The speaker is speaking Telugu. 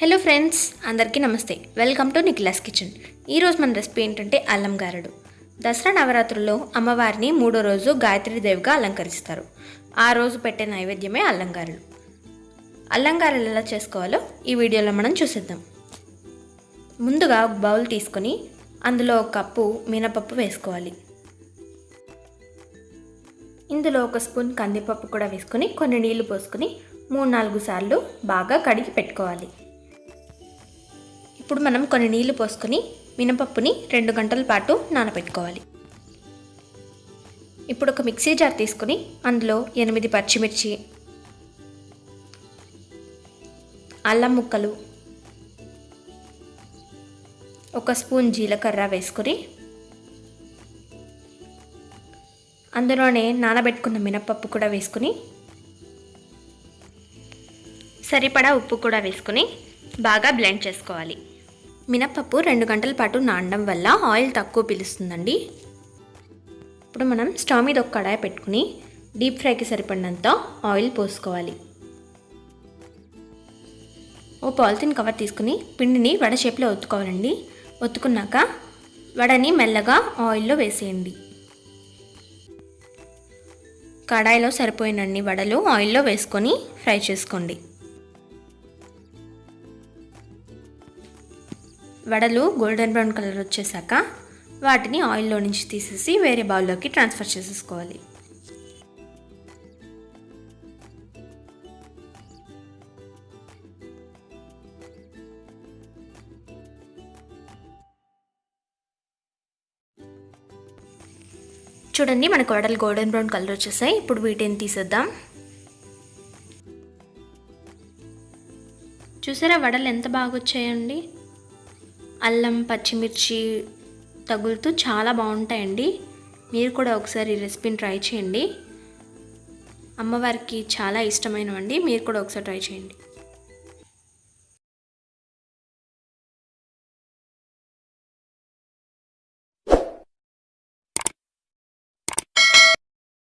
హలో ఫ్రెండ్స్, అందరికీ నమస్తే. Welcome to Nikhila's kitchen. ఈరోజు మన రెసిపీ ఏంటంటే అల్లం గారెలు. దసరా నవరాత్రుల్లో అమ్మవారిని 3వ రోజు గాయత్రీదేవిగా అలంకరిస్తారు. ఆ రోజు పెట్టే నైవేద్యమే అల్లం గారెలు. అల్లం గారెలు ఎలా చేసుకోవాలో ఈ వీడియోలో మనం చూసేద్దాం. ముందుగా ఒక బౌల్ తీసుకొని అందులో 1 కప్పు మినపప్పు వేసుకోవాలి. ఇందులో 1 స్పూన్ కందిపప్పు కూడా వేసుకొని కొన్ని నీళ్లు పోసుకొని 3-4 సార్లు బాగా కడిగి పెట్టుకోవాలి. ఇప్పుడు మనం కొన్ని నీళ్లు పోసుకొని మినపప్పుని 2 గంటల పాటు నానబెట్టుకోవాలి. ఇప్పుడు ఒక మిక్సీ జార్ తీసుకొని అందులో 8 పచ్చిమిర్చి, అల్లం ముక్కలు, 1 స్పూన్ జీలకర్ర వేసుకొని అందులోనే నానబెట్టుకున్న మినపప్పు కూడా వేసుకొని సరిపడా ఉప్పు కూడా వేసుకొని బాగా బ్లెండ్ చేసుకోవాలి. మినపప్పు 2 గంటల పాటు నానడం వల్ల ఆయిల్ తక్కువ పీలుస్తుందండి. ఇప్పుడు మనం స్టవ్ మీద ఒక కడాయి పెట్టుకుని డీప్ ఫ్రైకి సరిపడినంత ఆయిల్ పోసుకోవాలి. ఓ పాలిథిన్ కవర్ తీసుకుని పిండిని వడ షేప్లో ఒత్తుకోవాలండి. ఒత్తుకున్నాక వడని మెల్లగా ఆయిల్లో వేసేయండి. కడాయిలో సరిపోయినన్ని వడలు ఆయిల్లో వేసుకొని ఫ్రై చేసుకోండి. వడలు గోల్డెన్ బ్రౌన్ కలర్ వచ్చేసాక వాటిని ఆయిల్లో నుంచి తీసేసి వేరే బౌల్లోకి ట్రాన్స్ఫర్ చేసేసుకోవాలి. చూడండి, మనకు వడలు గోల్డెన్ బ్రౌన్ కలర్ వచ్చేసాయి. ఇప్పుడు వీటిని తీసేద్దాం. చూసారా వడలు ఎంత బాగా వచ్చాయండి. అల్లం పచ్చిమిర్చి తగులుతూ చాలా బాగుంటాయండి. మీరు కూడా ఒకసారి ఈ రెసిపీని ట్రై చేయండి. అమ్మవారికి చాలా ఇష్టమైనవండి. మీరు కూడా ఒకసారి ట్రై చేయండి.